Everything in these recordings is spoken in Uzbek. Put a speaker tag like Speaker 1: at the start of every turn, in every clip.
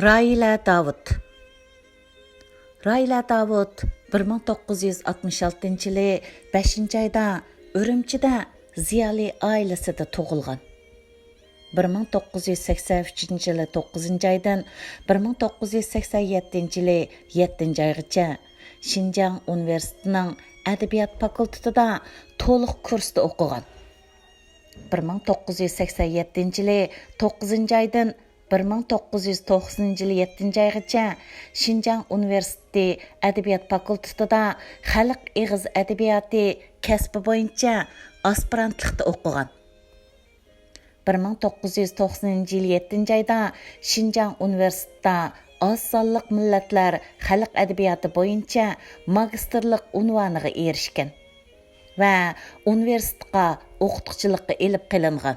Speaker 1: راھىلە داۋۇت راھىلە داۋۇت 1966 yılı 5 ayda Ürümçidə ziyali ailəsində doğulğan. 1983 yılı 9 aydan 1987 yılı 7 aygacha Şinjan Universitetining Adabiyat fakültetida to'liq kursda o'qigan. 1987 yılı 9 aydan 1990 yılı 7 aygacha Şinjan Universiteti Adabiyat fakültetida xalq ig'iz adabiyoti kasbi bo'yicha aspirantlikda o'qigan. 1990 yılı 7 ayda Şinjan Universitetida az sonliq millatlar xalq adabiyoti bo'yicha magistrlik unvoniga erishgan va universitetga o'qituvchilikka elib qilingan.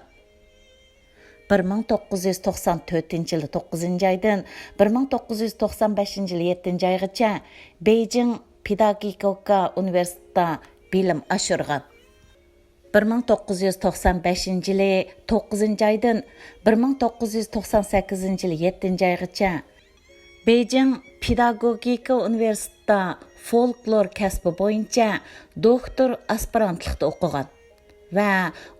Speaker 1: 1994 yılı 9 aydan 1995 yılı 7 aygacha Beijing Pedagogika Universitetida bilim oshirgan. 1995 yılı 9 aydan 1998 yılı 7 aygacha Beijing Pedagogika Universitetida folklor kasbi bo'yicha doktor aspirantlikda o'qigan va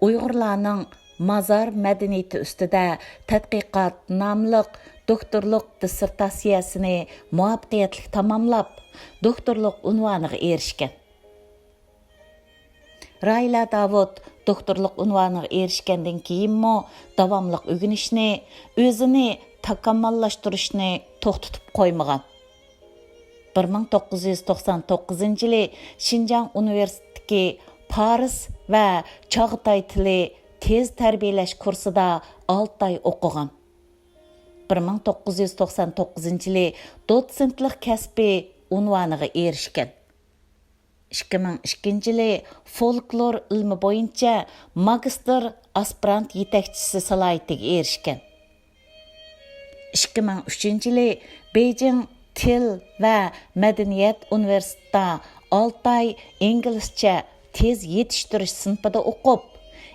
Speaker 1: Uyg'urlarning mazar madaniyati ustida tadqiqot nomliq doktorlik dissertatsiyasini muvaffaqiyatli tamomlab, doktorlik unvoniga erishgan. Rahile Dawut doktorlik unvoniga erishgandan keyinmi davomli o'rganishni, o'zini takomillashtirishni to'xtatib qo'ymagan. 1999 yılı Şinjan Universitetidagi Paris va Chog'tay tili tez tarbiyalash kursida 6 ay o'qigan. 1999 yılı dotsentlik kasbi unvoniga erishgan. 2002 yılı folklor ilmi bo'yicha magistr aspirant yetakchisi salohiyatiga erishgan. 2003 yılı Beijing Til va Madaniyat Universitetida 6 ay inglizcha tez yetishtirish sinfida o'qib,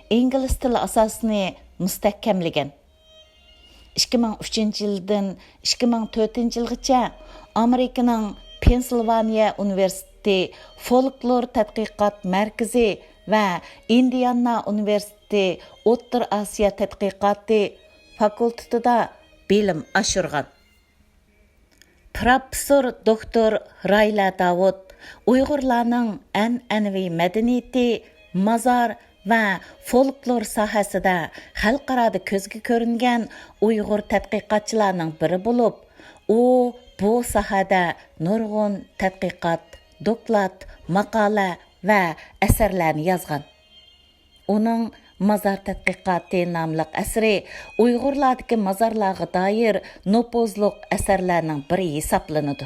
Speaker 1: ingliz tili asosini mustahkamlagan. 2003 yildan 2004 yilgacha Amerikaning Pensilvaniya Universiteti folklor tadqiqot markazi va Indiana Universiteti O'rta Osiyo tadqiqoti fakultetida bilim oshirgan. Professor doktor Rahile Dawut Uyg'urlarning an'anaviy madaniyati, mazar va folklor sohasida xalqaro ko'zga ko'ringan Uyg'ur tadqiqotchilarning biri bo'lib, u bu sohada nurg'un tadqiqot, doklad, maqola va asarlarni yozgan. Uning Mazar tadqiqoti nomli asri Uyg'urlardagi mazarlarga doir nopozliq asarlarning biri hisoblanadi.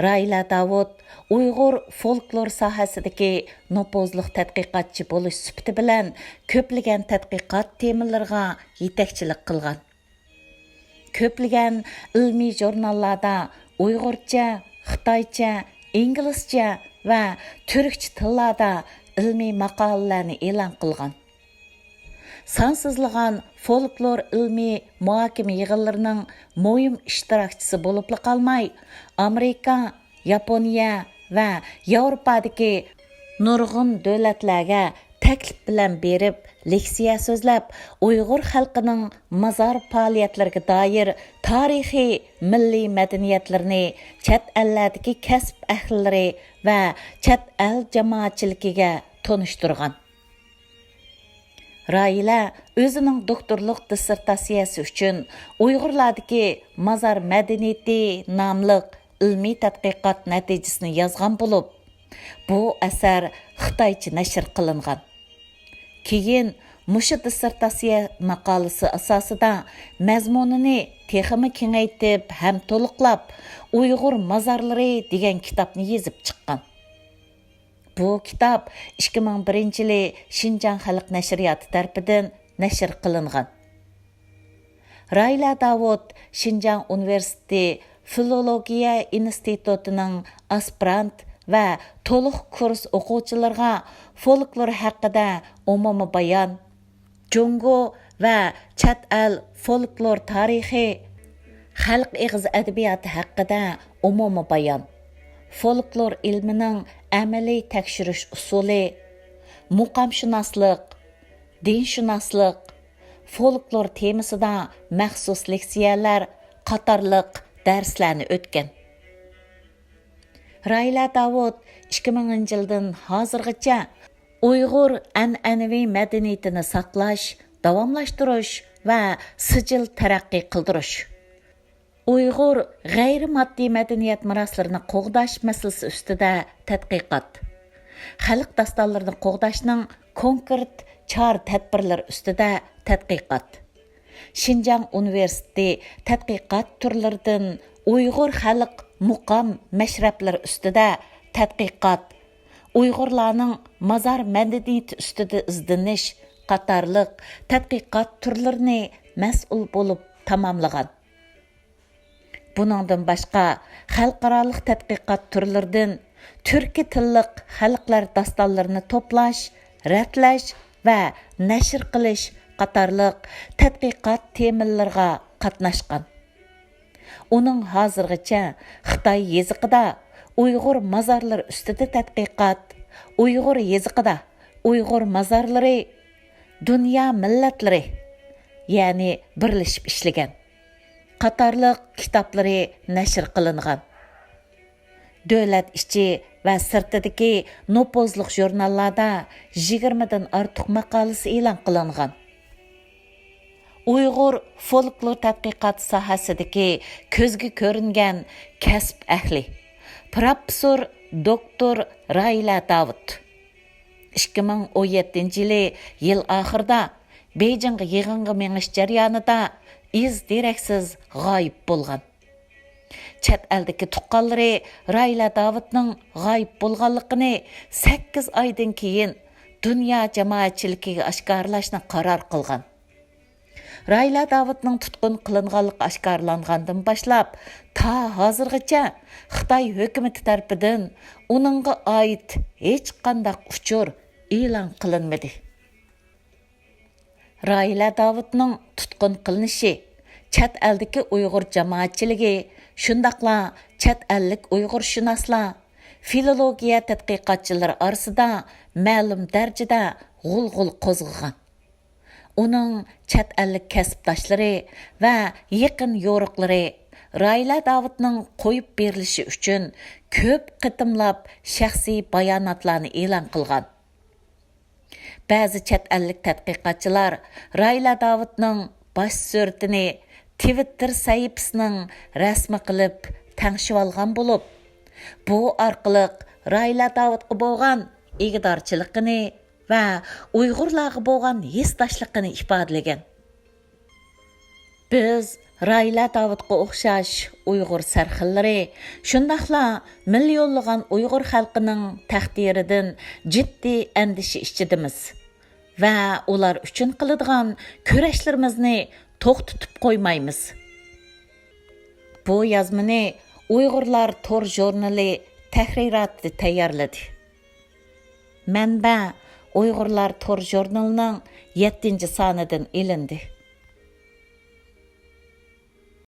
Speaker 1: Rahile Dawut Uyg'ur folklor sohasidagi nopozliq tadqiqotchi bo'lish sifati bilan ko'plagan tadqiqot temalarga yetakchilik qilgan. Ko'plagan ilmiy jurnallarda Uyg'urcha, Xitoycha, inglizcha va turkcha tillarda ilmiy maqolalarni e'lon qilgan. Sansizlagan folklor ilmiy muhokama yig'inlarining muhim ishtirokchisi bo'lib qolmay, Amerika, Yaponiya va Yevropadagi nurg'un davlatlarga taklif bilan berib, leksiya so'zlab, Uyg'ur xalqining mazar faoliyatlariga doir tarixiy milliy madaniyatlarini chet ellardagi kasb ahlilari va chet el jamoatchiligiga tonishtirgan. Rahile o'zining doktorlik dissertatsiyasi uchun Uyg'urlardagi mazar madaniyati nomli ilmiy tadqiqot natijasini yozgan bo'lib, bu asar Xitoycha nashr qilingan. Keyin mushu dissertatsiya maqolasi asosida mazmunini texmi kengaytib ham to'liqlab Uyg'ur mazarlari degan kitobni yozib chiqqan. Bu kitob 2001 yılı Şinjan xalq nashriyoti tarafidan nashr qilingan. Rahile Dawut Şinjan Universiteti Filologiya institutining aspirant va to'liq kurs o'quvchilarga folklor haqida umumiy bayon, Jungo va chet el folklor tarixi, xalq eg'iz adabiyoti haqida umumiy bayon, folklor ilmining amaliy tekshirish usuli, muqamshunoslik, dinshunoslik, folklor temasida maxsus leksiyalar qatorliq darslarni o'tgan. Rahile Dawut 2000 yildan hozirgacha Uyg'ur an'anaviy madaniyatini saqlash, davomlashtirish va sijil taraqqiy qildirish, Uyg'ur g'ayri-moddiy madaniyat meroslarini qo'g'dash masalasi ustida tadqiqot, xalq dastonlarini qo'g'dashning konkret chora-tadbirlar ustida tadqiqot, Şinjan Universiteti tadqiqot turlaridan Uyg'ur xalq muqam mashrablar ustida tadqiqot, Uyg'urlarning mazar madaniyati ustida izdinish qatorliq tadqiqot turlarini mas'ul bo'lib tamomlagan. Buningdan boshqa xalqarалық tadqiqot turlaridan turkiy tilliq xalqlar dastonlarini to'plash, ratlash va nashr qilish qatorliq tadqiqot temalarga qatnashgan. Uning hozirgacha Xitoy yezigida Uyg'ur mazarlari ustida tadqiqot, Uyg'ur yezigida Uyg'ur mazarlari, dunyo millatlari, ya'ni birlashib ishlagan qatorliq kitoblari nashr qilingan. Davlat ichi va sirtidagi nopozliq ژورنالlarda 20 dan ortiq maqolasi e'lon qilingan. Uyg'ur folklor tadqiqot sohasidagi ko'zga ko'ringan kasb ahli professor doktor Rahile Dawut 2017 yil oxirida Beyjingga yig'inga menish jarayonida iz deraksiz g'oyib bo'lgan. Chet eldagi tuqqanlari Rahile Dawutning g'oyib bo'lganligini 8 oydan keyin dunyo jamoatchiligiga oshkorlashni qaror qilgan. Rahile Dawutning tutqun qilinganligi oshkorlangandan boshlab ta hozirgacha Xitoy hukumati tarafidan uningga oid hech qanday uchur e'lon qilinmadi. Rahile Dawutning tutqun qilinishi chet eldagi Uyg'ur jamoatchiligi, shundaqla chet ellik Uyg'urshunoslar, filologiya tadqiqotchilari orasida ma'lum darajada g'ulg'ul qo'zg'agan. Uning chet ellik kasbdoshlari va yaqin yo'riqlari Rahile Dawutning qo'yib berilishi uchun ko'p qitimlab shaxsiy bayonotlarni e'lon qilgan. Ba'zi chet ellik tadqiqotchilar Rahile Dawutning bosh suratini Twitter sahifasining rasmi qilib tangshib olgan bo'lib, bu orqali Rahile Dawutga bo'lgan ig'dorchiligini va Uyg'urlarga bo'lgan hissdoshligini ifodalagan. Biz Rahile Dawutga o'xshash Uyg'ur sarxillari, shundaqla millionlagan Uyg'ur xalqining taqdiridan jiddiy andisha ichidamiz va ular uchun qiladigan kurashlarimizni to'xtatib qo'ymaymiz. Bu yozmani Uyg'urlar tor ژورنىلى تەھرىراتı tayyorladi. Mەnbə Uyg'urlar tor ژورنىلىنىڭ 7 sanidan ئېلىندى.